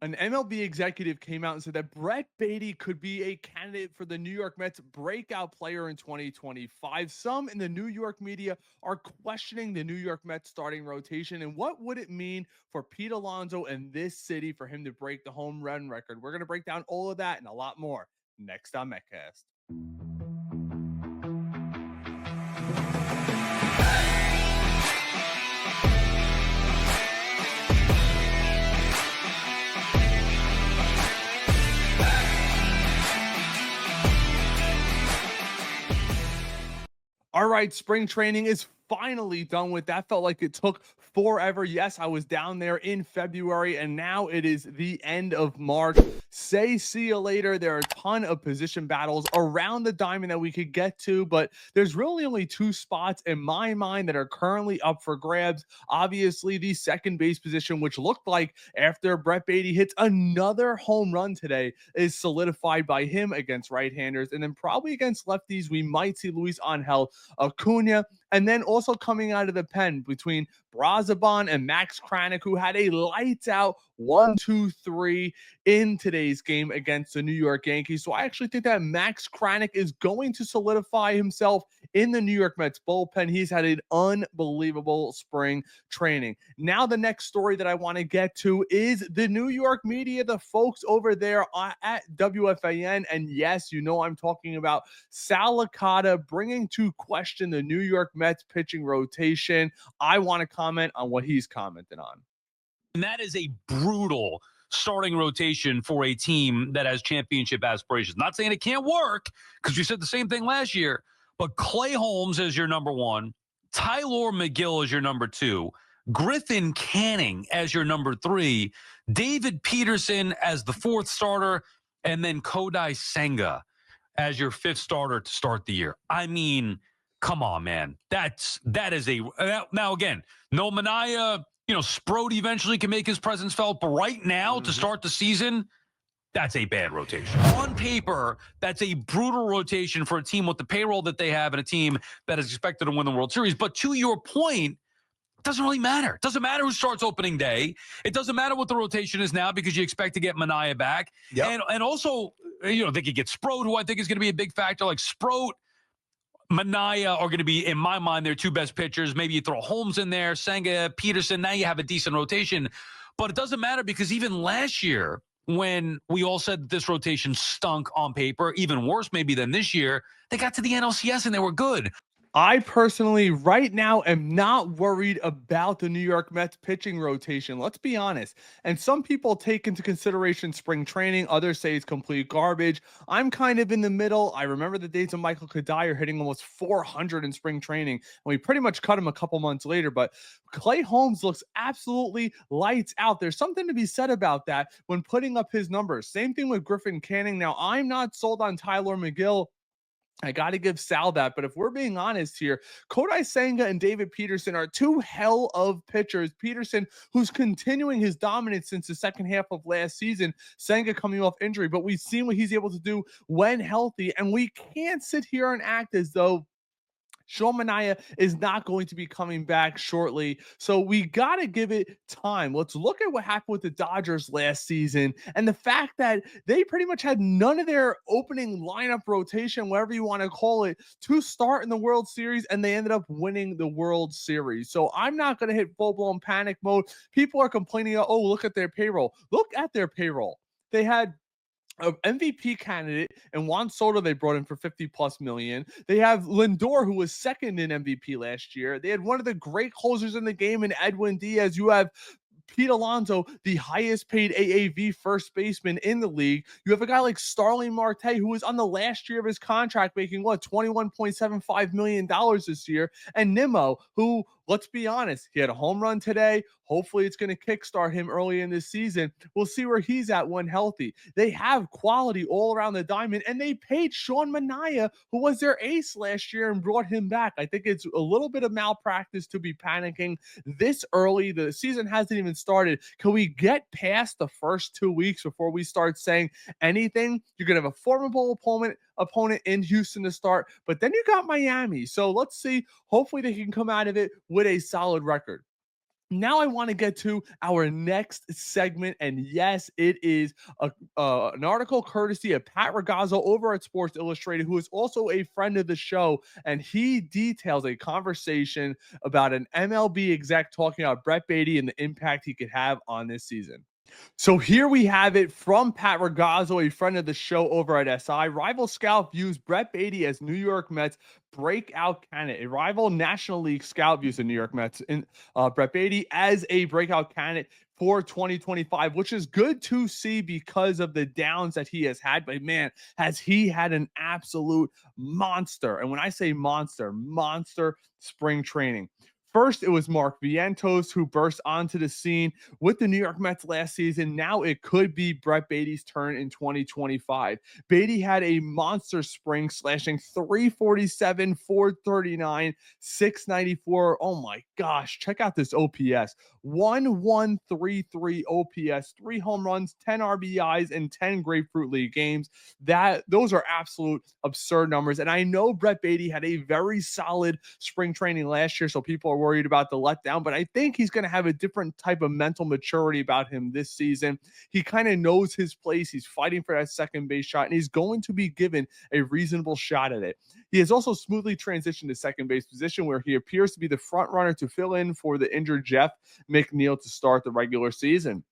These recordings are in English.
An MLB executive came out and said that Brett Baty could be a candidate for the New York Mets breakout player in 2025. Some in the New York media are questioning the New York Mets starting rotation and what would it mean for Pete Alonso and this city for him to break the home run record. We're going to break down all of that and a lot more next on MetCast. All right, spring training is finally done with. That felt like it took forever. Yes, I was down there in February, and now it is the end of March. Say see you later. There are a ton of position battles around the diamond that we could get to, but there's really only two spots in my mind that are currently up for grabs. Obviously, the second base position, which looked like after Brett Baty hits another home run today, is solidified by him against right-handers, and then probably against lefties, we might see Luis Angel Acuna. And then also coming out of the pen between Brazaban and Max Kranick, who had a lights out 1-2-3 in today's game against the New York Yankees. So I actually think that Max Kranick is going to solidify himself in the New York Mets bullpen. He's had an unbelievable spring training. Now, the next story that I want to get to is the New York media, the folks over there at WFAN. And yes, you know I'm talking about Sal Licata bringing to question the New York Mets pitching rotation. I want to comment on what he's commented on. And that is a brutal starting rotation for a team that has championship aspirations. Not saying it can't work, because we said the same thing last year, but Clay Holmes is your number one, Tyler McGill is your number two, Griffin Canning as your number three, David Peterson as the fourth starter, and then Kodai Senga as your fifth starter to start the year. I mean, come on, man. That is a now again, no Manaea. Sprode eventually can make his presence felt, but right now to start the season, that's a bad rotation. On paper, that's a brutal rotation for a team with the payroll that they have and a team that is expected to win the World Series. But to your point, it doesn't really matter. It doesn't matter who starts opening day. It doesn't matter what the rotation is now because you expect to get Manaea back. Yep. And also, they could get Sprode, who I think is going to be a big factor. Like Sprode, Manaea are going to be, in my mind, their two best pitchers. Maybe you throw Holmes in there, Senga, Peterson. Now you have a decent rotation. But it doesn't matter because even last year, when we all said that this rotation stunk on paper, even worse maybe than this year, they got to the NLCS and they were good. I personally, right now, am not worried about the New York Mets pitching rotation. Let's be honest. And some people take into consideration spring training. Others say it's complete garbage. I'm kind of in the middle. I remember the days of Michael Kadire hitting almost 400 in spring training, and we pretty much cut him a couple months later. But Clay Holmes looks absolutely lights out. There's something to be said about that when putting up his numbers. Same thing with Griffin Canning. Now, I'm not sold on Tyler McGill. I got to give Sal that. But if we're being honest here, Kodai Senga and David Peterson are two hell of pitchers. Peterson, who's continuing his dominance since the second half of last season, Senga coming off injury. But we've seen what he's able to do when healthy. And we can't sit here and act as though Sean Manaea is not going to be coming back shortly. So we got to give it time. Let's look at what happened with the Dodgers last season and the fact that they pretty much had none of their opening lineup rotation, whatever you want to call it, to start in the World Series, and they ended up winning the World Series. So I'm not going to hit full-blown panic mode. People are complaining, oh, look at their payroll. Look at their payroll. They had an MVP candidate and Juan Soto they brought in for 50 plus million. They have Lindor, who was second in MVP last year. They had one of the great closers in the game in Edwin Diaz. You have Pete Alonso, the highest paid AAV first baseman in the league. You have a guy like Starling Marte, who is on the last year of his contract, making $21.75 million this year. And Nimmo, who, let's be honest, he had a home run today. Hopefully it's going to kickstart him early in this season. We'll see where he's at when healthy. They have quality all around the diamond, and they paid Sean Manaea, who was their ace last year, and brought him back. I think it's a little bit of malpractice to be panicking this early. The season hasn't even started. Can we get past the first 2 weeks before we start saying anything? You're going to have a formidable opponent in Houston to start, but then you got Miami. So let's see. Hopefully they can come out of it with a solid record. Now I want to get to our next segment, and yes, it is an article courtesy of Pat Ragazzo over at Sports Illustrated, who is also a friend of the show, and he details a conversation about an MLB exec talking about Brett Baty and the impact he could have on this season. So here we have it from Pat Ragazzo, a friend of the show over at SI. Rival scout views Brett Baty as New York Mets breakout candidate. A rival National League scout views the New York Mets in Brett Baty as a breakout candidate for 2025, which is good to see because of the downs that he has had. But man, has he had an absolute monster. And when I say monster, monster spring training. First, it was Mark Vientos who burst onto the scene with the New York Mets last season. Now it could be Brett Baty's turn in 2025. Baty had a monster spring, slashing 347, 439, 694. Oh my gosh, check out this OPS. 1133 OPS, 3 home runs, 10 RBIs, and 10 Grapefruit League games. Those are absolute absurd numbers. And I know Brett Baty had a very solid spring training last year, so people are worried about the letdown, but I think he's going to have a different type of mental maturity about him this season. He kind of knows his place. He's fighting for that second base shot, and he's going to be given a reasonable shot at it. He has also smoothly transitioned to second base position, where he appears to be the front runner to fill in for the injured Jeff McNeil to start the regular season.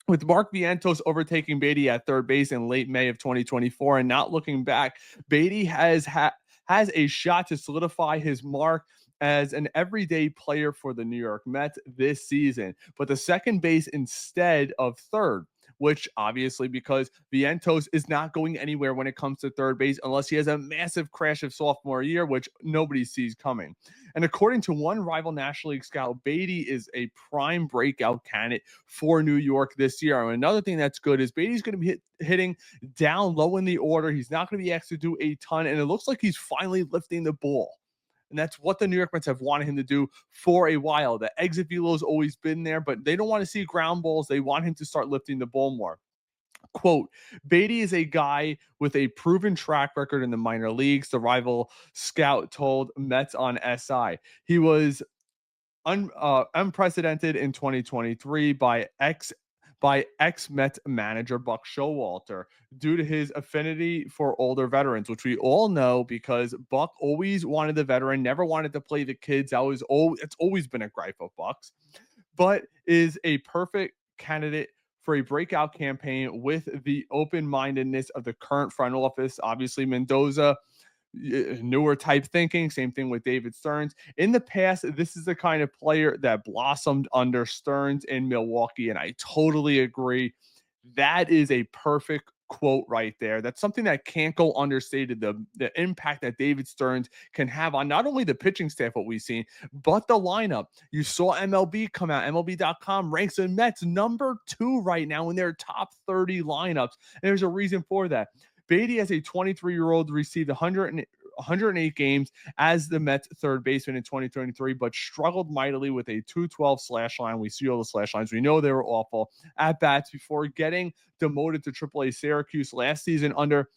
With Mark Vientos overtaking Baty at third base in late May of 2024 and not looking back, Baty has a shot to solidify his mark as an everyday player for the New York Mets this season, but the second base instead of third, which obviously because Vientos is not going anywhere when it comes to third base unless he has a massive crash of sophomore year, which nobody sees coming. And according to one rival National League scout, Baty is a prime breakout candidate for New York this year. And another thing that's good is Baty's going to be hitting down low in the order. He's not going to be asked to do a ton, and it looks like he's finally lifting the ball. And that's what the New York Mets have wanted him to do for a while. The exit velo has always been there, but they don't want to see ground balls. They want him to start lifting the ball more. Quote, Baty is a guy with a proven track record in the minor leagues, the rival scout told Mets on SI. He was unprecedented in 2023 by ex-Met manager Buck Showalter due to his affinity for older veterans, which we all know because Buck always wanted the veteran, never wanted to play the kids. It's always been a gripe of Buck's, but is a perfect candidate for a breakout campaign with the open-mindedness of the current front office. Obviously, Mendoza, newer type thinking. Same thing with David Stearns. In the past, this is the kind of player that blossomed under Stearns in Milwaukee, and I totally agree. That is a perfect quote right there. That's something that can't go understated. The impact that David Stearns can have on not only the pitching staff, what we've seen, but the lineup. You saw MLB come out. MLB.com ranks the Mets number 2 right now in their top 30 lineups. And there's a reason for that. Baty, as a 23-year-old, received 108 games as the Mets third baseman in 2023, but struggled mightily with a 212 slash line. We see all the slash lines. We know they were awful at bats before getting demoted to AAA Syracuse last season under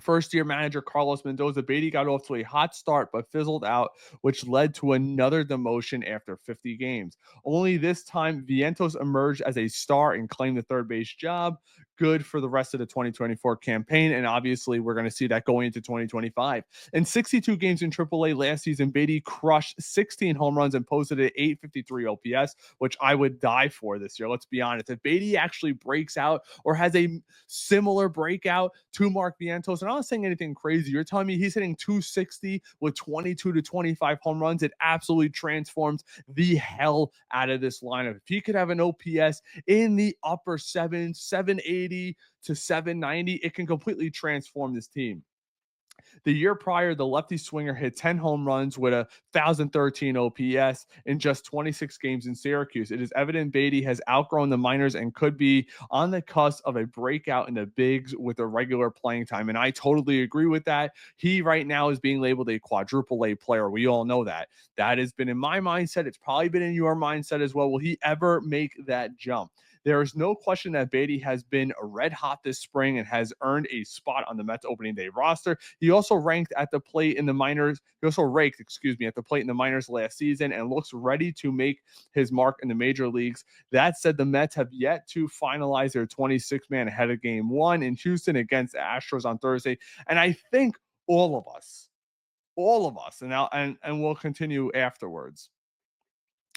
first-year manager Carlos Mendoza. Baty got off to a hot start but fizzled out, which led to another demotion after 50 games. Only this time, Vientos emerged as a star and claimed the third base job. Good for the rest of the 2024 campaign, and obviously we're going to see that going into 2025. In 62 games in AAA last season, Baty crushed 16 home runs and posted an 853 OPS, which I would die for this year. Let's be honest. If Baty actually breaks out or has a similar breakout to Mark Vientos, and I'm not saying anything crazy, you're telling me he's hitting 260 with 22 to 25 home runs, it absolutely transforms the hell out of this lineup. If he could have an OPS in the upper 780 to 790, it can completely transform this team. The year prior, the lefty swinger hit 10 home runs with 1,013 OPS in just 26 games in Syracuse. It is evident Baty has outgrown the minors and could be on the cusp of a breakout in the bigs with a regular playing time. And I totally agree with that. He right now is being labeled a quadruple A player. We all know that. That has been in my mindset. It's probably been in your mindset as well. Will he ever make that jump? There is no question that Baty has been red hot this spring and has earned a spot on the Mets opening day roster. He also ranked at the plate in the minors. He also raked, at the plate in the minors last season and looks ready to make his mark in the major leagues. That said, the Mets have yet to finalize their 26-man ahead of game one in Houston against the Astros on Thursday. And I think all of us, and we'll continue afterwards.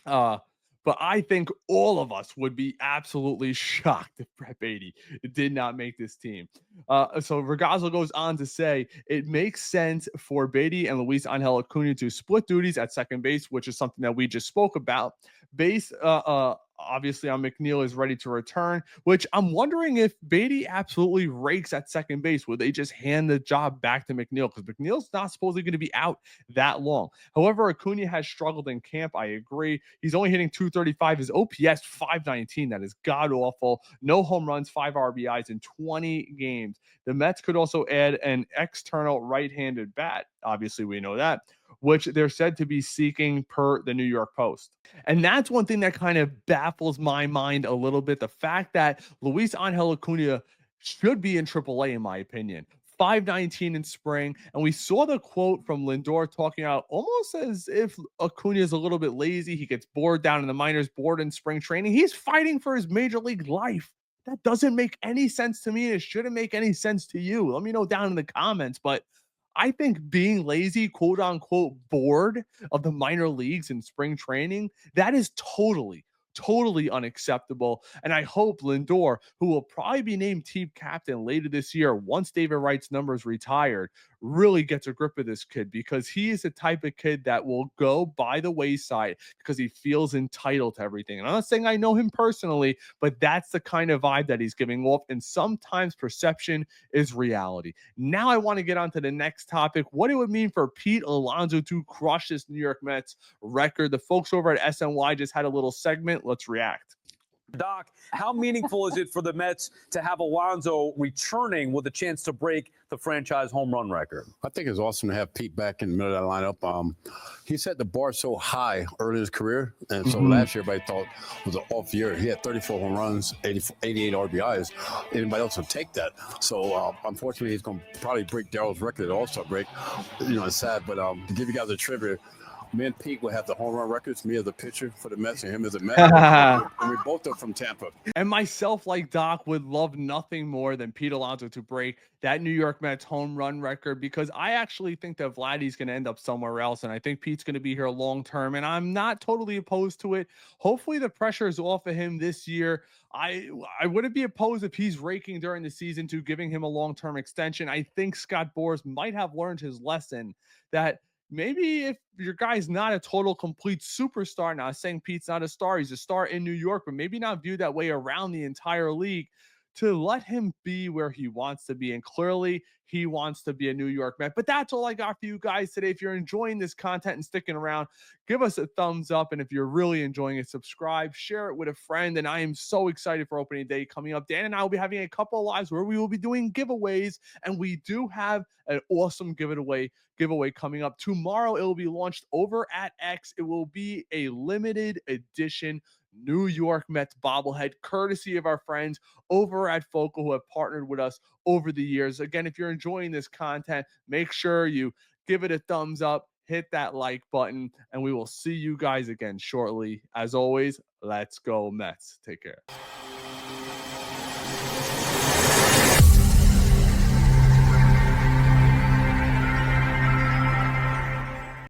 But I think all of us would be absolutely shocked if Brett Baty did not make this team. So Regazzo goes on to say it makes sense for Baty and Luis Angel Acuna to split duties at second base, which is something that we just spoke about. Base, obviously, on McNeil is ready to return, which I'm wondering if Baty absolutely rakes at second base. Would they just hand the job back to McNeil? Because McNeil's not supposedly going to be out that long. However, Acuna has struggled in camp. I agree. He's only hitting 235. His OPS 519. That is god awful. No home runs, 5 RBIs in 20 games. The Mets could also add an external right-handed bat. Obviously, we know that, which they're said to be seeking per the New York Post. And that's one thing that kind of baffles my mind a little bit. The fact that Luis Angel Acuna should be in AAA, in my opinion. 519 in spring. And we saw the quote from Lindor talking about almost as if Acuna is a little bit lazy. He gets bored down in the minors, bored in spring training. He's fighting for his major league life. That doesn't make any sense to me. It shouldn't make any sense to you. Let me know down in the comments. But I think being lazy, quote unquote, bored of the minor leagues in spring training, that is totally unacceptable. And I hope Lindor, who will probably be named team captain later this year once David Wright's number is retired, really gets a grip of this kid, because he is the type of kid that will go by the wayside because he feels entitled to everything. And I'm not saying I know him personally, but that's the kind of vibe that he's giving off. And sometimes perception is reality. Now I want to get on to the next topic, what it would mean for Pete Alonso to crush this New York Mets record. The folks over at SNY just had a little segment. Let's react. Doc, how meaningful is it for the Mets to have Alonso returning with a chance to break the franchise home run record? I think it's awesome to have Pete back in the middle of that lineup. He set the bar so high early in his career, and so last year everybody thought was an off year. He had 34 home runs, 88 RBIs. Anybody else would take that. So unfortunately, he's going to probably break Darrell's record at All-Star break. You know, it's sad, but to give you guys a trivia, me and Pete will have the home run records, me as a pitcher for the Mets and him as a Met. And we both are from Tampa. And myself, like Doc, would love nothing more than Pete Alonso to break that New York Mets home run record, because I actually think that Vladdy's going to end up somewhere else. And I think Pete's going to be here long term. And I'm not totally opposed to it. Hopefully the pressure is off of him this year. I wouldn't be opposed if he's raking during the season to giving him a long-term extension. I think Scott Boras might have learned his lesson that maybe if your guy's not a total complete superstar, now saying Pete's not a star, he's a star in New York, but maybe not viewed that way around the entire league, to let him be where he wants to be. And clearly he wants to be a New York Met. But that's all I got for you guys today. If you're enjoying this content and sticking around, give us a thumbs up. And if you're really enjoying it, subscribe, share it with a friend. And I am so excited for opening day coming up. Dan and I will be having a couple of lives where we will be doing giveaways. And we do have an awesome giveaway coming up tomorrow. It will be launched over at X. It will be a limited edition New York Mets bobblehead, courtesy of our friends over at Focal, who have partnered with us over the years. Again, if you're enjoying this content, make sure you give it a thumbs up, hit that like button, and we will see you guys again shortly. As always, let's go Mets. Take care.